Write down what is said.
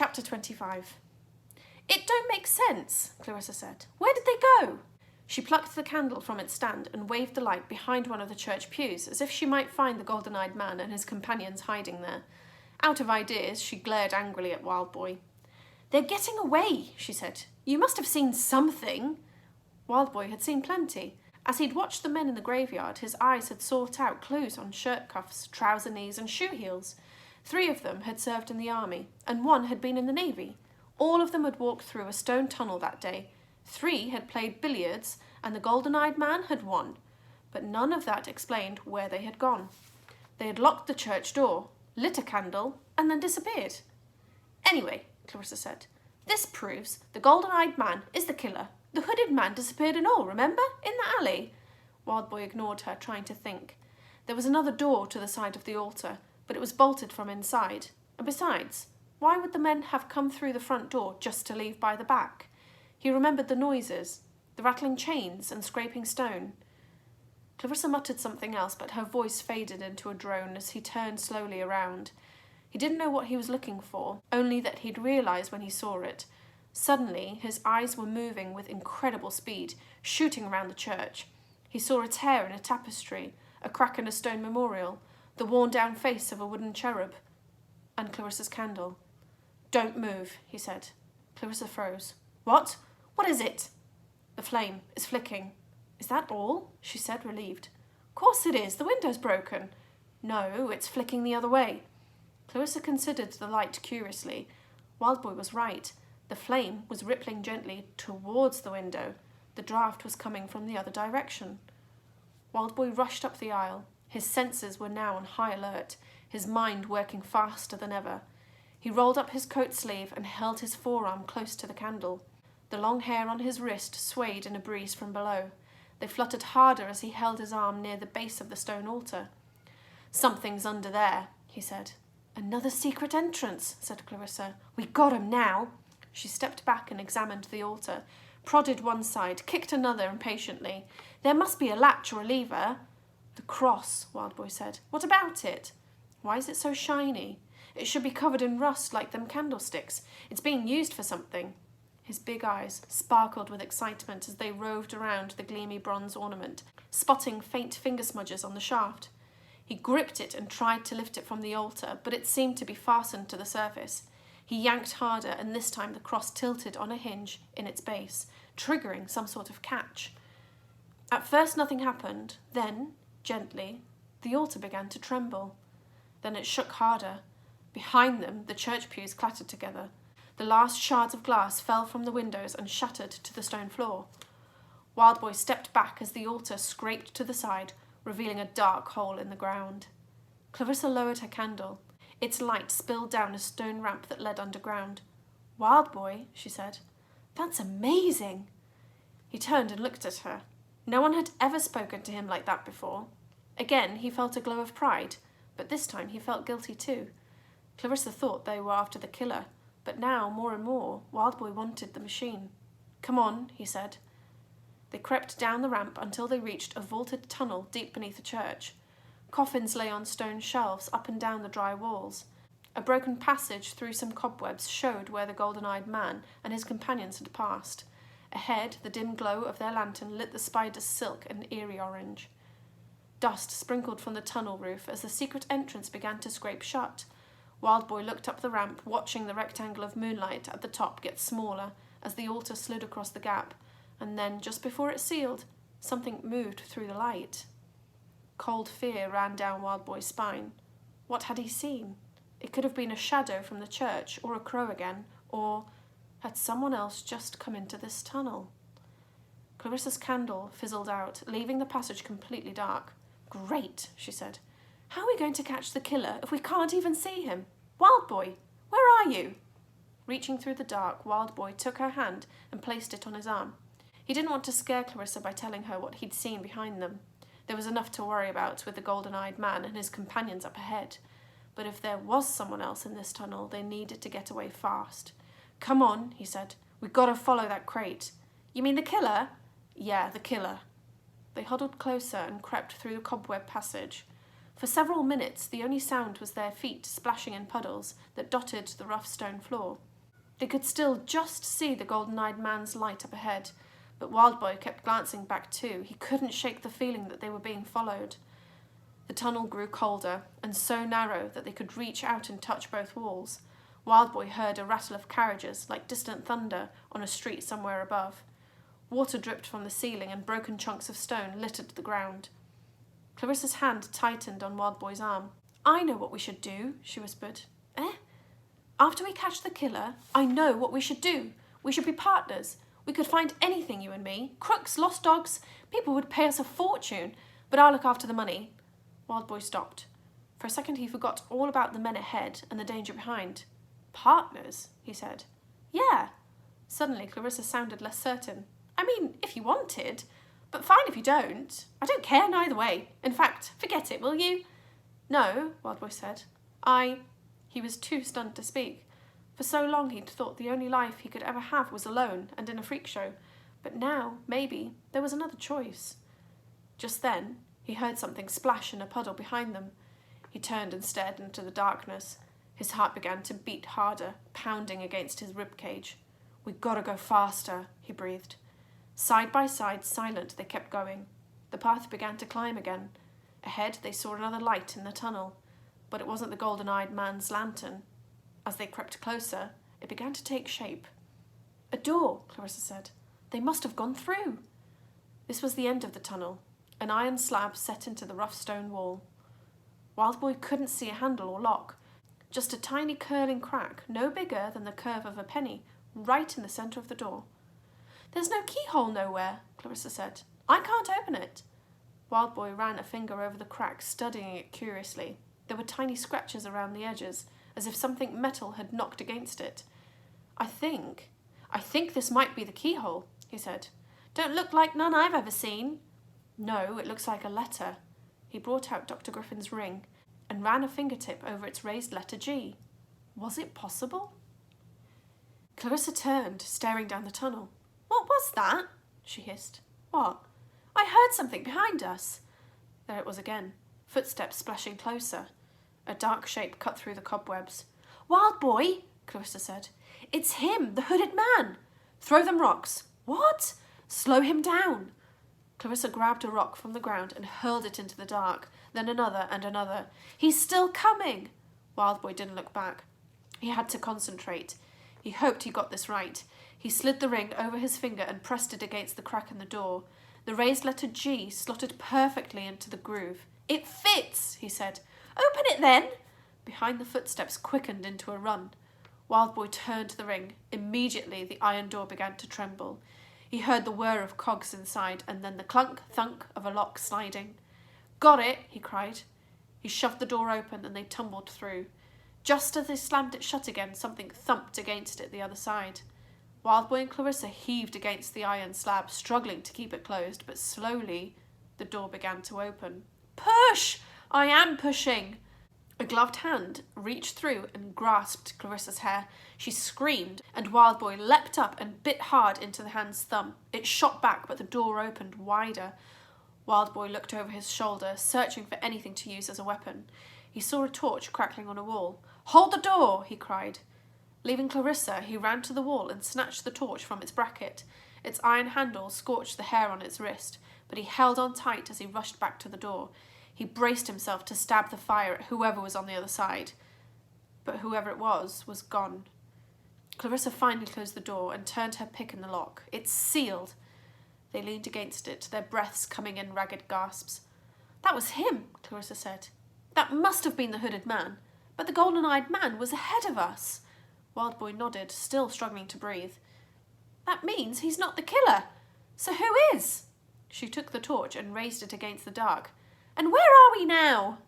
Chapter 25. "It don't make sense," Clarissa said. "Where did they go?" She plucked the candle from its stand and waved the light behind one of the church pews, as if she might find the golden-eyed man and his companions hiding there. Out of ideas, she glared angrily at Wildboy. "They're getting away," she said. "You must have seen something." Wildboy had seen plenty. As he'd watched the men in the graveyard, his eyes had sought out clues on shirt cuffs, trouser knees, and shoe heels. 3 of them had served in the army, and 1 had been in the navy. All of them had walked through a stone tunnel that day. 3 had played billiards, and the golden-eyed man had won. But none of that explained where they had gone. They had locked the church door, lit a candle, and then disappeared. "Anyway," Clarissa said, "this proves the golden-eyed man is the killer. The hooded man disappeared and all, remember? In the alley." Wildboy ignored her, trying to think. There was another door to the side of the altar, but it was bolted from inside. And besides, why would the men have come through the front door just to leave by the back? He remembered the noises, the rattling chains and scraping stone. Clarissa muttered something else, but her voice faded into a drone as he turned slowly around. He didn't know what he was looking for, only that he'd realise when he saw it. Suddenly, his eyes were moving with incredible speed, shooting around the church. He saw a tear in a tapestry, a crack in a stone memorial, the worn-down face of a wooden cherub, and Clarissa's candle. "Don't move," he said. Clarissa froze. "What? What is it?" "The flame is flicking." "Is that all?" she said, relieved. "Course it is. The window's broken." "No, it's flicking the other way." Clarissa considered the light curiously. Wildboy was right. The flame was rippling gently towards the window. The draught was coming from the other direction. Wildboy rushed up the aisle. His senses were now on high alert, his mind working faster than ever. He rolled up his coat sleeve and held his forearm close to the candle. The long hair on his wrist swayed in a breeze from below. They fluttered harder as he held his arm near the base of the stone altar. "Something's under there," he said. "Another secret entrance," said Clarissa. "We got 'em now." She stepped back and examined the altar, prodded one side, kicked another impatiently. "There must be a latch or a lever." "The cross," Wildboy said. "What about it?" "Why is it so shiny? It should be covered in rust like them candlesticks. It's being used for something." His big eyes sparkled with excitement as they roved around the gleamy bronze ornament, spotting faint finger smudges on the shaft. He gripped it and tried to lift it from the altar, but it seemed to be fastened to the surface. He yanked harder, and this time the cross tilted on a hinge in its base, triggering some sort of catch. At first nothing happened. Then, gently, the altar began to tremble. Then it shook harder. Behind them, the church pews clattered together. The last shards of glass fell from the windows and shattered to the stone floor. Wildboy stepped back as the altar scraped to the side, revealing a dark hole in the ground. Clarissa lowered her candle. Its light spilled down a stone ramp that led underground. "Wildboy," she said, "that's amazing." He turned and looked at her. No one had ever spoken to him like that before. Again, he felt a glow of pride, but this time he felt guilty too. Clarissa thought they were after the killer, but now, more and more, Wildboy wanted the machine. "Come on," he said. They crept down the ramp until they reached a vaulted tunnel deep beneath the church. Coffins lay on stone shelves up and down the dry walls. A broken passage through some cobwebs showed where the golden-eyed man and his companions had passed. Ahead, the dim glow of their lantern lit the spider's silk an eerie orange. Dust sprinkled from the tunnel roof as the secret entrance began to scrape shut. Wildboy looked up the ramp, watching the rectangle of moonlight at the top get smaller as the altar slid across the gap, and then, just before it sealed, something moved through the light. Cold fear ran down Wildboy's spine. What had he seen? It could have been a shadow from the church, or a crow again, or had someone else just come into this tunnel? Clarissa's candle fizzled out, leaving the passage completely dark. "Great," she said. "How are we going to catch the killer if we can't even see him? Wildboy, where are you?" Reaching through the dark, Wildboy took her hand and placed it on his arm. He didn't want to scare Clarissa by telling her what he'd seen behind them. There was enough to worry about with the golden-eyed man and his companions up ahead. But if there was someone else in this tunnel, they needed to get away fast. "Come on," he said. "We've got to follow that crate." "You mean the killer?" "Yeah, the killer." They huddled closer and crept through the cobweb passage. For several minutes, the only sound was their feet splashing in puddles that dotted the rough stone floor. They could still just see the golden-eyed man's light up ahead, but Wildboy kept glancing back too. He couldn't shake the feeling that they were being followed. The tunnel grew colder, and so narrow that they could reach out and touch both walls. Wildboy heard a rattle of carriages, like distant thunder, on a street somewhere above. Water dripped from the ceiling, and broken chunks of stone littered the ground. Clarissa's hand tightened on Wildboy's arm. "I know what we should do," she whispered. "Eh?" "After we catch the killer, I know what we should do. We should be partners. We could find anything, you and me. Crooks, lost dogs. People would pay us a fortune, but I'll look after the money." Wildboy stopped. For a second he forgot all about the men ahead and the danger behind. "Partners?" he said. "Yeah." Suddenly Clarissa sounded less certain. "I mean, if you wanted, but fine if you don't. I don't care neither way. In fact, forget it, will you?" "No," Wildboy said. He was too stunned to speak. For so long he'd thought the only life he could ever have was alone and in a freak show. But now, maybe, there was another choice. Just then, he heard something splash in a puddle behind them. He turned and stared into the darkness. His heart began to beat harder, pounding against his ribcage. "We gotta go faster," he breathed. Side by side, silent, they kept going. The path began to climb again. Ahead, they saw another light in the tunnel, but it wasn't the golden-eyed man's lantern. As they crept closer, it began to take shape. "A door," Clarissa said. "They must have gone through." This was the end of the tunnel, an iron slab set into the rough stone wall. Wildboy couldn't see a handle or lock, just a tiny curling crack, no bigger than the curve of a penny, right in the centre of the door. "There's no keyhole nowhere," Clarissa said. "I can't open it." Wildboy ran a finger over the crack, studying it curiously. There were tiny scratches around the edges, as if something metal had knocked against it. I think this might be the keyhole," he said. "Don't look like none I've ever seen." "No, it looks like a letter." He brought out Dr. Griffin's ring and ran a fingertip over its raised letter G. Was it possible? Clarissa turned, staring down the tunnel. "What was that?" she hissed. "What?" "I heard something behind us." There it was again, footsteps splashing closer. A dark shape cut through the cobwebs. "Wildboy," Clarissa said. "It's him, the hooded man." "Throw them rocks." "What?" "Slow him down." Clarissa grabbed a rock from the ground and hurled it into the dark, then another and another. "He's still coming." Wildboy didn't look back. He had to concentrate. He hoped he got this right. He slid the ring over his finger and pressed it against the crack in the door. The raised letter G slotted perfectly into the groove. "It fits," he said. "Open it then." Behind the footsteps quickened into a run. Wildboy turned the ring. Immediately the iron door began to tremble. He heard the whir of cogs inside, and then the clunk-thunk of a lock sliding. "Got it," he cried. He shoved the door open and they tumbled through. Just as they slammed it shut again, something thumped against it the other side. Wildboy and Clarissa heaved against the iron slab, struggling to keep it closed, but slowly the door began to open. "Push! I am pushing!" A gloved hand reached through and grasped Clarissa's hair. She screamed, and Wildboy leapt up and bit hard into the hand's thumb. It shot back, but the door opened wider. Wildboy looked over his shoulder, searching for anything to use as a weapon. He saw a torch crackling on a wall. "Hold the door!" he cried. Leaving Clarissa, he ran to the wall and snatched the torch from its bracket. Its iron handle scorched the hair on its wrist, but he held on tight as he rushed back to the door. He braced himself to stab the fire at whoever was on the other side. But whoever it was gone. Clarissa finally closed the door and turned her pick in the lock. "It's sealed." They leaned against it, their breaths coming in ragged gasps. "That was him," Clarissa said. "That must have been the hooded man. But the golden-eyed man was ahead of us." Wildboy nodded, still struggling to breathe. "That means he's not the killer. So who is?" She took the torch and raised it against the dark. "And where are we now?"